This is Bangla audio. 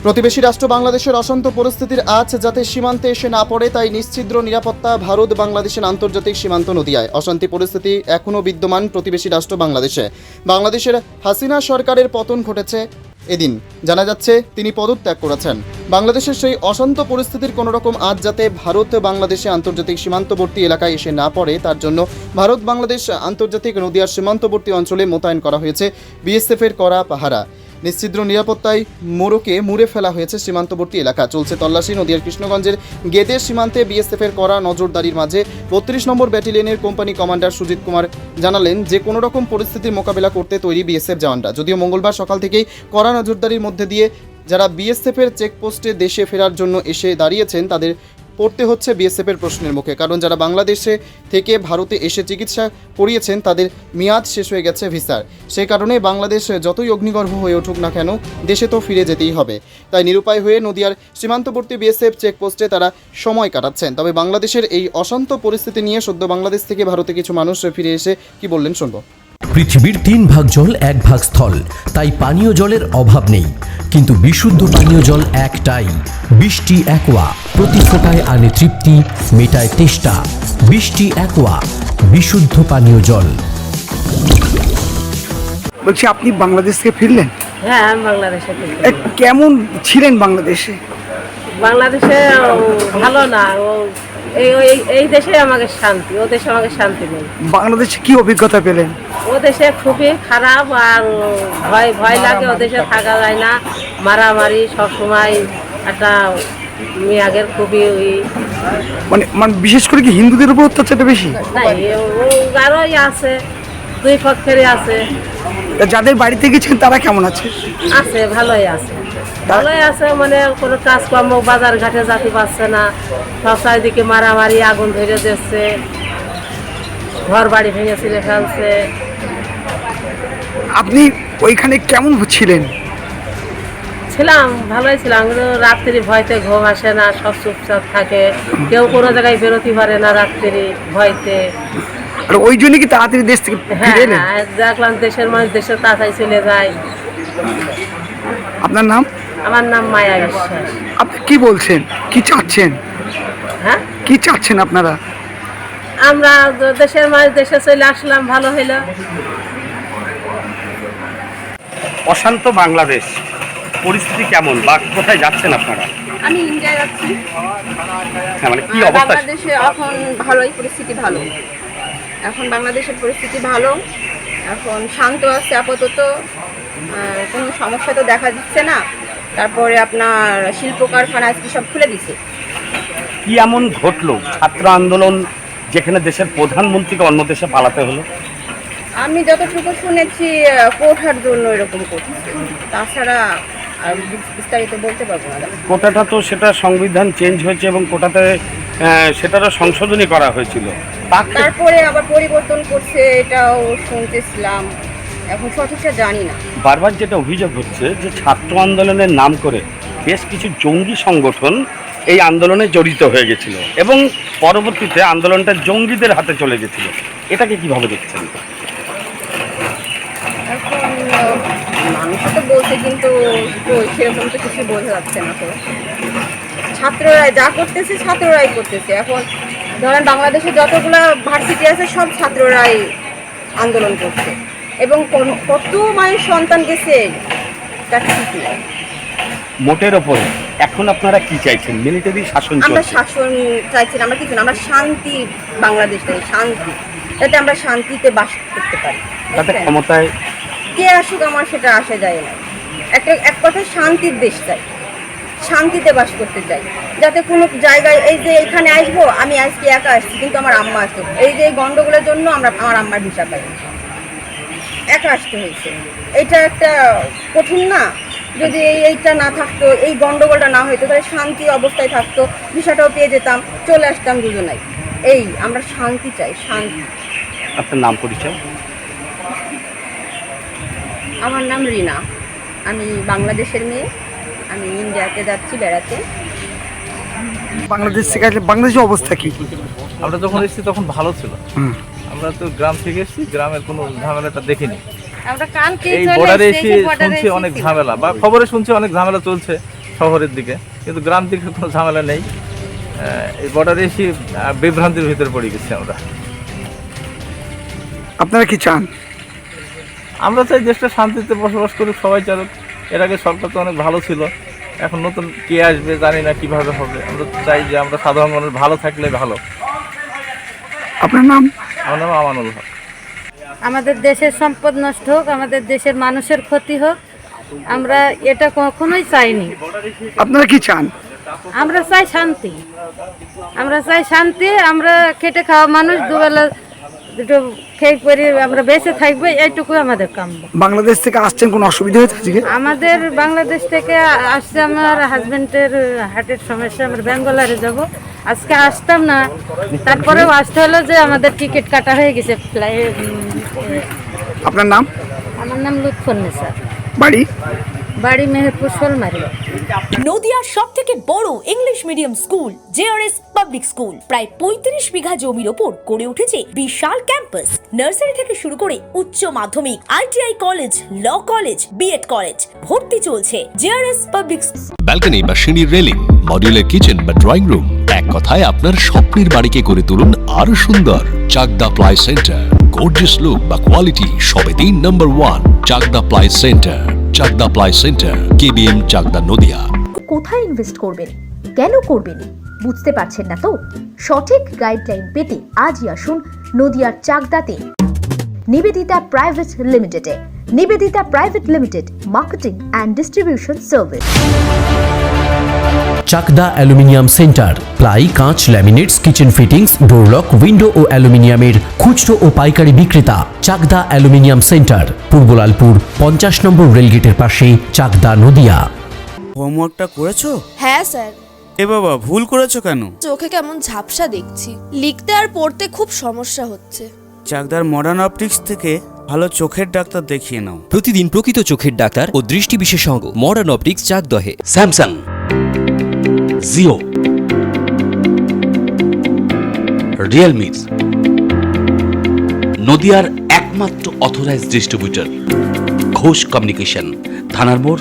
প্রতিবেশী রাষ্ট্র বাংলাদেশের অশান্ত পরিস্থিতির আঁচ যাতে সীমান্তে এসে না পড়ে তাই নিশ্ছিদ্র নিরাপত্তা ভারত বাংলাদেশের আন্তর্জাতিক সীমান্ত নদিয়ায় অশান্তি পরিস্থিতি এখনও বিদ্যমান প্রতিবেশী রাষ্ট্র বাংলাদেশের হাসিনা সরকারের পতন ঘটেছে এদিন জানা যাচ্ছে তিনি পদত্যাগ করেছেন। বাংলাদেশের সেই অশান্ত পরিস্থিতির কোনো রকম আঁচ যাতে ভারত বাংলাদেশে আন্তর্জাতিক সীমান্তবর্তী এলাকায় এসে না পড়ে তার জন্য ভারত বাংলাদেশ আন্তর্জাতিক নদিয়ার সীমান্তবর্তী অঞ্চলে মোতায়েন করা হয়েছে বিএসএফের কড়া পাহারা। নিশ্ছিদ্র নিরাপত্তায় মোড়কে মুড়ে ফেলা হয়েছে সীমান্তবর্তী এলাকা। চলছে তল্লাশি। নদিয়ার কৃষ্ণগঞ্জের গেদের সীমান্তে বিএসএফের কড়া নজরদারির মাঝে ৩২ নম্বর ব্যাটালিয়নের কোম্পানি কমান্ডার সুজিত কুমার জানালেন যে কোনো রকম পরিস্থিতির মোকাবেলা করতে তৈরি বিএসএফ জওয়ানরা। যদিও মঙ্গলবার সকাল থেকেই কড়া নজরদারির মধ্যে দিয়ে যারা বিএসএফের চেকপোস্টে দেশে ফেরার জন্য এসে দাঁড়িয়েছেন তাদের পড়তে হচ্ছে বিএসএফের প্রশ্নের মুখে, কারণ যারা বাংলাদেশে থেকে ভারতে এসে চিকিৎসা করিয়েছেন তাদের মেয়াদ শেষ হয়ে গেছে ভিসার। সেই কারণে বাংলাদেশ যতই অগ্নিগর্ভ হয়ে উঠুক না কেন দেশে তো ফিরে যেতেই হবে। তাই নিরুপায় হয়ে নদিয়ার সীমান্তবর্তী বিএসএফ চেকপোস্টে তারা সময় কাটাচ্ছেন। তবে বাংলাদেশের এই অশান্ত পরিস্থিতি নিয়ে সদ্য বাংলাদেশ থেকে ভারতে কিছু মানুষ ফিরে এসে কি বললেন শুনবো। পৃথিবীর ৩ ভাগ জল ১ ভাগ স্থল, তাই পানীয় জলের অভাব নেই, কিন্তু বিশুদ্ধ পানীয় জল একটাই, বৃষ্টি অ্যাকোয়া। প্রতি ফোঁটায় আনে তৃপ্তি, মেটায় তেষ্টা। বৃষ্টি অ্যাকোয়া, বিশুদ্ধ পানীয় জল। বলছি আপনি বাংলাদেশ থেকে ফিরলেন? হ্যাঁ, আমি বাংলাদেশে ফিরলাম। কেমন ছিলেন বাংলাদেশে? বাংলাদেশে ভালো না, এই দেশে আমাকে শান্তি, ও দেশে আমাকে শান্তি নেই। বাংলাদেশে কি অভিজ্ঞতা পেলেন? ও দেশে খুবই খারাপ, আর ভয় লাগে, ও দেশে থাকা যায় না, মারামারি সবসময়, একটা মেয়াগের খুবই মানে বিশেষ করে কি হিন্দুদের উপর অত্যাচারটা বেশি? নাই, আরোই আছে, দুই পক্ষেরই আছে। যাদের বাড়িতে গেছেন তারা কেমন আছে? আছে, ভালোই আছে, ভালোই আছে। মানে কোনো কাজকর্ম বাজার ঘাটে যেতে পারছে না, সব চারিদিকে মারামারি, আগুন ধরে দিচ্ছে, ঘর বাড়ি ভেঙে ছিঁড়ে ফেলছে। আপনি ওইখানে কেমন ছিলেন? ছিলাম, ভালোই ছিলাম, কিন্তু রাত্রি ভয়তে ঘুম আসে না, সব চুপচাপ থাকে, কেউ কোনো জায়গায় বেরোতে পারে না রাত্রি ভয়তে। আর ওই জন্য কি তাড়াতাড়ি দেশ থেকে ফিরে এলেন? হ্যাঁ, দেখলাম দেশের মানুষ দেশের তাড়াতাড়ি চলে যায়। আপনার নাম? আমার নাম মায়া বিশ্বাস। আপনি কি বলছেন, কি চাচ্ছেন? হ্যাঁ, কি চাচ্ছেন আপনারা? আমরা দেশের মানুষ দেশে চলে আসলাম, ভালো হইলো। অশান্ত বাংলাদেশ পরিস্থিতি কেমন বা কোথায় যাচ্ছেন আপনারা? আমি ইন্ডিয়ায় যাচ্ছি। হ্যাঁ, মানে কি অবস্থা? বাংলাদেশে এখন ভালোই পরিস্থিতি ভালো, এখন বাংলাদেশের পরিস্থিতি ভালো, এখন শান্ত আছে আপাতত, কোনো সমস্যা তো দেখা দিচ্ছে না। তারপরে আপনার শিল্প কারখানা আজকে সব খুলে দিছে। কি এমন ঘটলো ছাত্র আন্দোলন যেখানে দেশের প্রধানমন্ত্রীকে অন্য দেশে পালাতে হলো? আমি যতটুকু শুনেছি কোটার জন্য এরকম করছে, তাছাড়া আর বিস্তারিত বলতে পারবো না। কোটাটা তো সেটা সংবিধান চেঞ্জ হয়েছে এবং কোটাতে সেটারও সংশোধনী করা হয়েছিল, তারপরে আবার পরিবর্তন করছে, এটাও শুনতেছিলাম, এখন সঠিকটা জানি না। বারবার যেটা অভিযোগ হচ্ছে যে ছাত্র আন্দোলনের নাম করে বেশ কিছু জঙ্গি সংগঠন এই আন্দোলনে জড়িত হয়ে গেছিল এবং পরবর্তীতে আন্দোলনটা জঙ্গিদের হাতে চলে গেছিল। এটাকে কিভাবে দেখছেন? এখন মানুষ তো বলছে, কিন্তু সেরকম তো কিছু বোঝা যাচ্ছে না। তো ছাত্ররাই যা করতেছে, ছাত্ররাই করতেছে। এখন ধরেন বাংলাদেশে যতগুলো ভার্সিটি আছে সব ছাত্ররাই আন্দোলন করছে, এবং কত মায়ের সন্তান গেছে তার ঠিক নেই। মোটের ওপরে এখন আপনারা কি চাইছেন? মিলিটারি শাসন? আমরা শাসন চাইছি না, আমরা কিছু না, আমরা শান্তি বাংলাদেশ চাই, শান্তি, যাতে আমরা শান্তিতে বাস করতে পারি। তাতে ক্ষমতায় কে আসুক আমার সেটা আসা যায় না, এক কথায় শান্তির দেশ চাই, শান্তিতে বাস করতে চাই, যাতে কোনো জায়গায় এই যে এখানে আসবো, আমি আজকে একা আসছি কিন্তু আমার আম্মা আসতো, এই যে এই গন্ডগোলের জন্য আমার আম্মার ভিসা পাই, একা আসতে হয়েছে। এটা একটা কঠিন না? যদি এইটা না থাকতো, এই গন্ডগোলটা না হইতো, তাহলে শান্তি অবস্থায় থাকতো, ভিসাটাও পেয়ে যেতাম, চলে আসতাম দুজনাই। এই আমরা শান্তি চাই, শান্তি। আপনার নাম পরিচয়? আমার নাম রিনা, আমি বাংলাদেশের মেয়ে, আমি ইন্ডিয়াতে যাচ্ছি বেড়াতে। বাংলাদেশ থেকে আসলে বাংলাদেশের অবস্থা কি? আমরা যখন এসেছি তখন ভালো ছিল, আমরা তো গ্রাম থেকে এসেছি, গ্রামের কোনো ঝামেলাটা দেখিনি। আমরা কালকে এই বর্ডারে এসে শুনছি অনেক ঝামেলা, বা খবরে শুনছি অনেক ঝামেলা চলছে, শহরের দিকে, কিন্তু গ্রাম দিকে কোনো ঝামেলা নেই। এই বর্ডারে এসে বিভ্রান্তির ভিতরে পড়ে গেছি আমরা। আপনারা কি চান? আমরা চাই দেশটা শান্তিতে বসবাস করুক, সবাই চালুক। এর আগে সরকার তো অনেক ভালো ছিল, এখন নতুন কে আসবে জানি না কিভাবে হবে। আমরা চাই যে আমরা সাধারণ মানুষ ভালো থাকলে ভালো। আপনার নাম? আমার নাম আমানুল হক। আমাদের দেশের সম্পদ নষ্ট হোক, আমাদের দেশের মানুষের ক্ষতি হোক, আমরা এটা কখনোই চাইনি। আপনারা কি চান? আমরা চাই শান্তি, আমরা চাই শান্তি। আমরা খেটে খাওয়া মানুষ, দুবেলা দুটো খেয়ে পরে আমরা বেঁচে থাকবো, এইটুকু আমাদের কাম্য। বাংলাদেশ থেকে আসছেন, কোনো অসুবিধা হয়েছে আজকে? আমাদের বাংলাদেশ থেকে আসছে, আমার হাজবেন্ডের হার্টের সমস্যা, আমরা ব্যাঙ্গালোরে যাব। আজকে আসতাম না, তারপরেও আসতে হলো যে আমাদের টিকিট কাটা হয়ে গেছে ফ্লাইট। আপনার নাম? আমার নাম লুৎফুন্নেসা, বাড়ি? বাড়ি মেহেরপুর শোলমারি। নদিয়ার সবথেকে বড় English medium school JRS public school প্রায় 35 বিঘা জমির ওপর গড়ে উঠেছে বিশাল ক্যাম্পাস। নার্সারি থেকে শুরু করে উচ্চ মাধ্যমিক, ITI college, law college, BEd college, ভর্তি চলছে জেআরএস পাবলিক। ব্যালকনি বা সিঁড়ির রেলিং, মডিউলার কিচেন বা ড্রয়িং রুম, এক কথায় আপনার স্বপ্নের বাড়িকে করে তুলুন আরো সুন্দর। Chakdah ply centre, gorgeous look বা কোয়ালিটি সবে 3 নম্বর 1 Chakdah ply centre. Chakdah ply centre, KBM, Chakdah, Nadia. কোথায় ইনভেস্ট করবেন, কেন করবেন বুঝতে পারছেন না তো? সঠিক গাইডলাইন পেতে আজই আসুন নদিয়ার চাকদাতে নিবেদিতা প্রাইভেট লিমিটেডে। Nivedita private limited, marketing and distribution service. Chakdah aluminium centre, ply, কাঁচ, laminates, kitchen fittings, door lock, window ও অ্যালুমিনিয়ামের খুচরো ও পাইকারি বিক্রেতা। Chakdah aluminium centre, Purbalalpur 50 number রেলগেটের পাশে, চাকদা, নদিয়া। হোমওয়ার্কটা করেছো? হ্যাঁ স্যার। এ বাবা, ভুল করেছো কেন? চোখে কেমন ঝাপসা দেখছি, লিখতে আর পড়তে খুব সমস্যা হচ্ছে। চাকদার মডার্ন অপটিক্স থেকে ভালো চোখের ডাক্তার দেখিয়ে নাও। প্রতিদিন প্রকৃত চোখের ডাক্তার ও দৃষ্টি বিশেষজ্ঞ মডার্ন অপটিক্স, চাকদহে। স্যামসাং, জিও, রিয়েলমি, নদিয়ার একমাত্র অথরাইজড ডিস্ট্রিবিউটর ঘোষ কমিউনিকেশন, থানার মোড়,